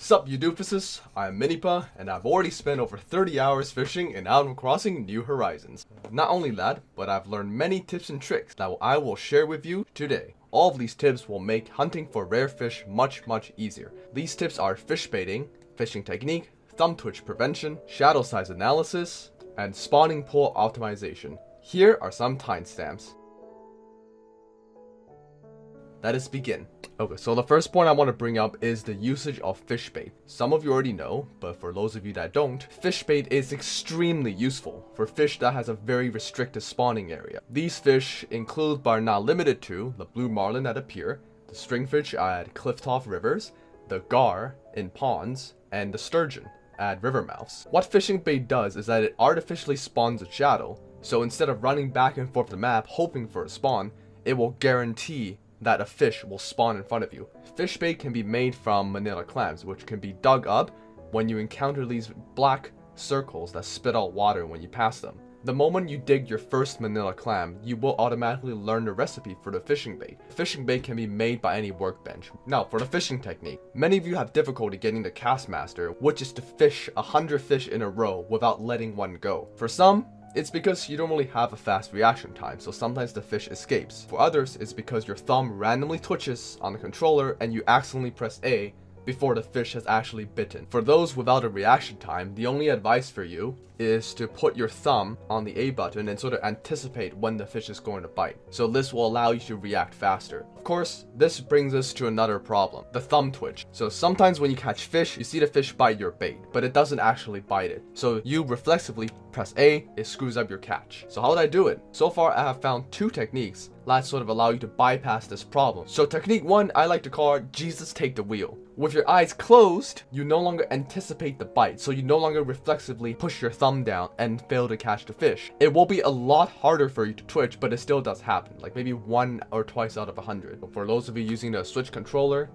Sup you doofuses, I'm Minipa, and I've already spent over 30 hours fishing in Animal Crossing New Horizons. Not only that, but I've learned many tips and tricks that I will share with you today. All of these tips will make hunting for rare fish much easier. These tips are fish baiting, fishing technique, thumb twitch prevention, shadow size analysis, and spawning pool optimization. Here are some timestamps. Let us begin. Okay, so the first point I want to bring up is the usage of fish bait. Some of you already know, but for those of you that don't, fish bait is extremely useful for fish that has a very restricted spawning area. These fish include, but are not limited to, the blue marlin at a pier, the stringfish at cliff-top rivers, the gar in ponds, and the sturgeon at river mouths. What fishing bait does is that it artificially spawns a shadow, so instead of running back and forth the map hoping for a spawn, it will guarantee that a fish will spawn in front of you. Fish bait can be made from Manila clams, which can be dug up when you encounter these black circles that spit out water when you pass them. The moment you dig your first Manila clam, you will automatically learn the recipe for the fishing bait. Fishing bait can be made by any workbench. Now, for the fishing technique, many of you have difficulty getting the cast master, which is to fish 100 fish in a row without letting one go. For some, it's because you don't really have a fast reaction time, so sometimes the fish escapes. For others, it's because your thumb randomly twitches on the controller and you accidentally press A before the fish has actually bitten. For those without a reaction time, the only advice for you is to put your thumb on the A button and sort of anticipate when the fish is going to bite. So this will allow you to react faster. Of course, this brings us to another problem, the thumb twitch. So sometimes when you catch fish, you see the fish bite your bait, but it doesn't actually bite it. So you reflexively press A, it screws up your catch. So how would I do it? So far I have found two techniques that sort of allow you to bypass this problem. So technique one, I like to call it Jesus take the wheel. With your eyes closed, you no longer anticipate the bite, so you no longer reflexively push your thumb down and fail to catch the fish. It will be a lot harder for you to twitch, but it still does happen, like maybe 1 or twice out of 100. For those of you using the Switch controller,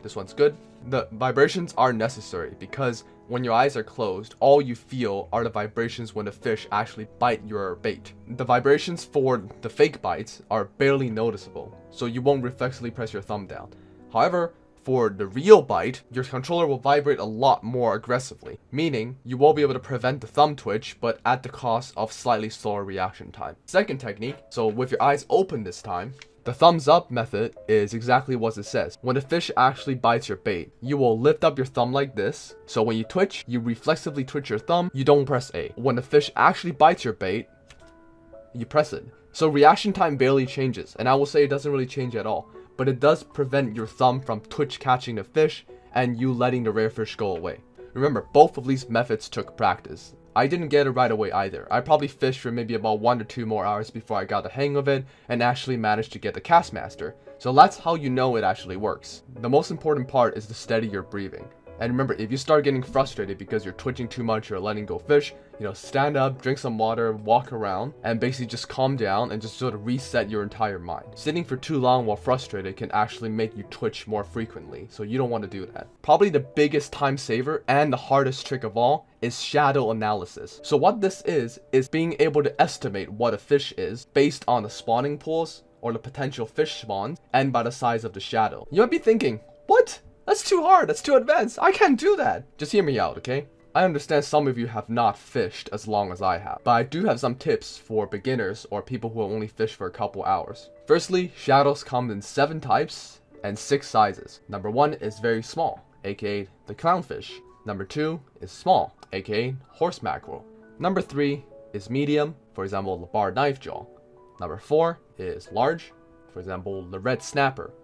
this one's good. The vibrations are necessary because when your eyes are closed, all you feel are the vibrations when the fish actually bite your bait. The vibrations for the fake bites are barely noticeable, so you won't reflexively press your thumb down. However, for the real bite, your controller will vibrate a lot more aggressively, meaning you will be able to prevent the thumb twitch, but at the cost of slightly slower reaction time. Second technique, so with your eyes open this time, the thumbs up method is exactly what it says. When the fish actually bites your bait, you will lift up your thumb like this. So when you twitch, you reflexively twitch your thumb, you don't press A. When the fish actually bites your bait, you press it. So reaction time barely changes, and I will say it doesn't really change at all. But it does prevent your thumb from twitch catching the fish and you letting the rare fish go away. Remember, both of these methods took practice. I didn't get it right away either. I probably fished for maybe about 1 to 2 more hours before I got the hang of it and actually managed to get the cast master. So that's how you know it actually works. The most important part is to steady your breathing. And remember, if you start getting frustrated because you're twitching too much or letting go fish, stand up, drink some water, walk around, and basically just calm down and just sort of reset your entire mind. Sitting for too long while frustrated can actually make you twitch more frequently, so you don't want to do that. Probably the biggest time saver and the hardest trick of all is shadow analysis. So what this is being able to estimate what a fish is based on the spawning pools or the potential fish spawns and by the size of the shadow. You might be thinking, what? That's too hard, that's too advanced, I can't do that. Just hear me out, okay? I understand some of you have not fished as long as I have, but I do have some tips for beginners or people who will only fish for a couple hours. Firstly, shadows come in 7 types and 6 sizes. Number 1 is very small, aka the clownfish. Number 2 is small, aka horse mackerel. Number 3 is medium, for example, the bar knife jaw. Number 4 is large, for example, the red snapper.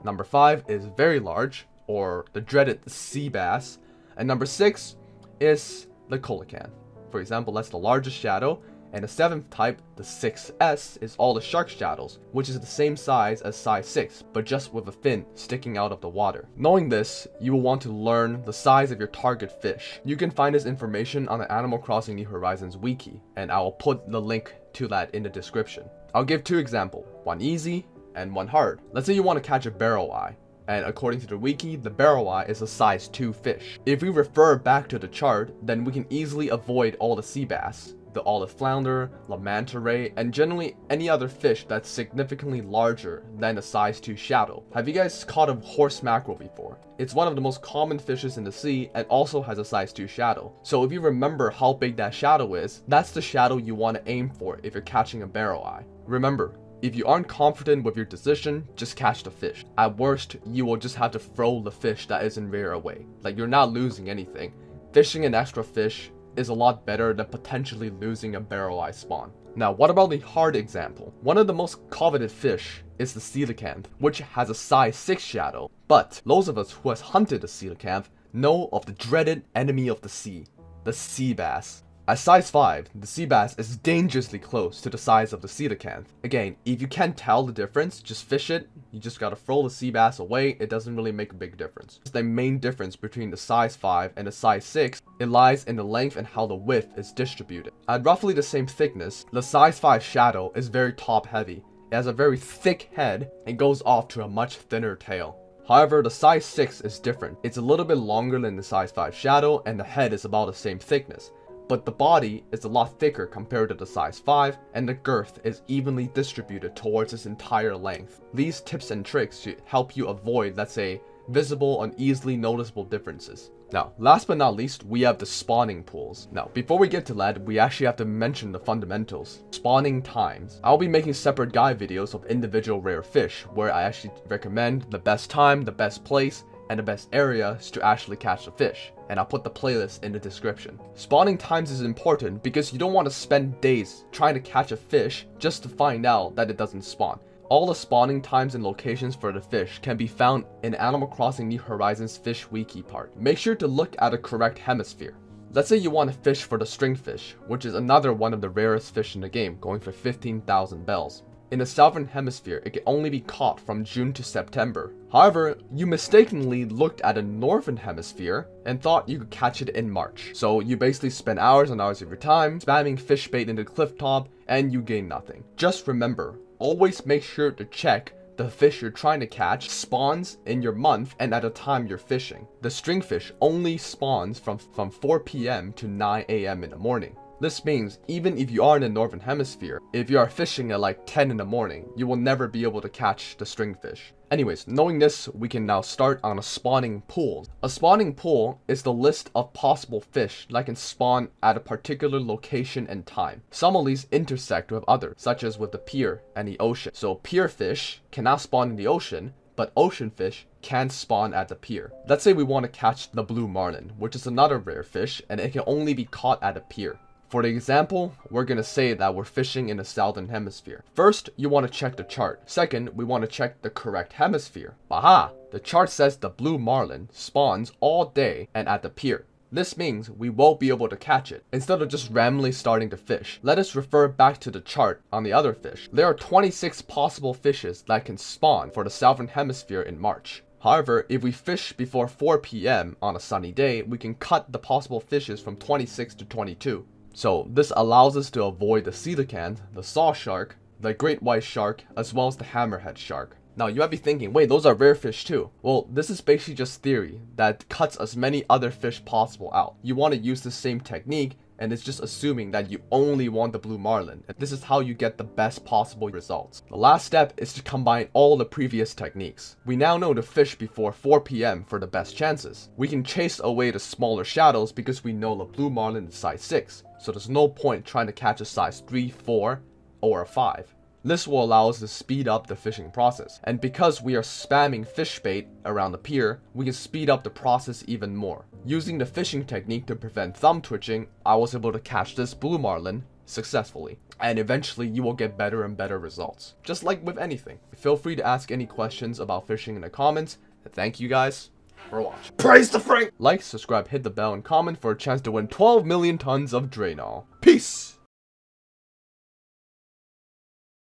Number 5 is very large, or the dreaded sea bass. And number 6 is the coelacanth. For example, that's the largest shadow. And the 7th type, the 6S, is all the shark shadows, which is the same size as size 6, but just with a fin sticking out of the water. Knowing this, you will want to learn the size of your target fish. You can find this information on the Animal Crossing New Horizons wiki, and I will put the link to that in the description. I'll give 2 examples, one easy and one hard. Let's say you want to catch a barrel eye. And according to the wiki, the barrel eye is a size 2 fish. If we refer back to the chart, then we can easily avoid all the sea bass the olive flounder, la manta ray, and generally any other fish that's significantly larger than a size 2 shadow. Have you guys caught a horse mackerel before? It's one of the most common fishes in the sea and also has a size 2 shadow. So if you remember how big that shadow is, that's the shadow you want to aim for if you're catching a barrel eye. Remember, if you aren't confident with your decision, just catch the fish. At worst, you will just have to throw the fish that isn't rare away. Like, you're not losing anything. Fishing an extra fish is a lot better than potentially losing a barrel eye spawn. Now, what about the hard example? One of the most coveted fish is the coelacanth, which has a size 6 shadow. But those of us who has hunted the coelacanth know of the dreaded enemy of the sea, the sea bass. At size 5, the sea bass is dangerously close to the size of the coelacanth. Again, if you can't tell the difference, just fish it. You just gotta throw the sea bass away. It doesn't really make a big difference. The main difference between the size 5 and the size 6, it lies in the length and how the width is distributed. At roughly the same thickness, the size 5 shadow is very top heavy. It has a very thick head and goes off to a much thinner tail. However, the size 6 is different. It's a little bit longer than the size 5 shadow and the head is about the same thickness. But the body is a lot thicker compared to the size 5, and the girth is evenly distributed towards its entire length. These tips and tricks should help you avoid, let's say, visible and easily noticeable differences. Now, last but not least, we have the spawning pools. Now, before we get to that, we actually have to mention the fundamentals. Spawning times. I'll be making separate guide videos of individual rare fish, where I actually recommend the best time, the best place, and the best areas to actually catch the fish, and I'll put the playlist in the description. Spawning times is important because you don't want to spend days trying to catch a fish just to find out that it doesn't spawn. All the spawning times and locations for the fish can be found in Animal Crossing New Horizons Fish Wiki part. Make sure to look at the correct hemisphere. Let's say you want to fish for the stringfish, which is another one of the rarest fish in the game, going for 15,000 bells. In the southern hemisphere, it can only be caught from June to September. However, you mistakenly looked at the northern hemisphere and thought you could catch it in March. So you basically spend hours and hours of your time spamming fish bait into the cliff top and you gain nothing. Just remember, always make sure to check the fish you're trying to catch spawns in your month and at the time you're fishing. The stringfish only spawns from 4 p.m. to 9 a.m. in the morning. This means even if you are in the northern hemisphere, if you are fishing at like 10 in the morning, you will never be able to catch the stringfish. Anyways, knowing this, we can now start on a spawning pool. A spawning pool is the list of possible fish that can spawn at a particular location and time. Some of these intersect with others, such as with the pier and the ocean. So pier fish cannot spawn in the ocean, but ocean fish can spawn at the pier. Let's say we want to catch the blue marlin, which is another rare fish, and it can only be caught at a pier. For the example, we're going to say that we're fishing in the southern hemisphere. First, you want to check the chart. Second, we want to check the correct hemisphere. Aha! The chart says the blue marlin spawns all day and at the pier. This means we won't be able to catch it. Instead of just randomly starting to fish, let us refer back to the chart on the other fish. There are 26 possible fishes that can spawn for the southern hemisphere in March. However, if we fish before 4 p.m. on a sunny day, we can cut the possible fishes from 26 to 22. So this allows us to avoid the coelacanth, the saw shark, the great white shark, as well as the hammerhead shark. Now you might be thinking, wait, those are rare fish too. Well, this is basically just theory that cuts as many other fish possible out. You want to use the same technique, and it's just assuming that you only want the blue marlin. And this is how you get the best possible results. The last step is to combine all the previous techniques. We now know to fish before 4 p.m. for the best chances. We can chase away the smaller shadows because we know the blue marlin is size 6. So there's no point trying to catch a size 3, 4, or a 5. This will allow us to speed up the fishing process. And because we are spamming fish bait around the pier, we can speed up the process even more. Using the fishing technique to prevent thumb twitching, I was able to catch this blue marlin successfully. And eventually you will get better and better results. Just like with anything. Feel free to ask any questions about fishing in the comments. And thank you guys for watching. Praise the Frank! Like, subscribe, hit the bell, and comment for a chance to win 12 million tons of Draenol. Peace!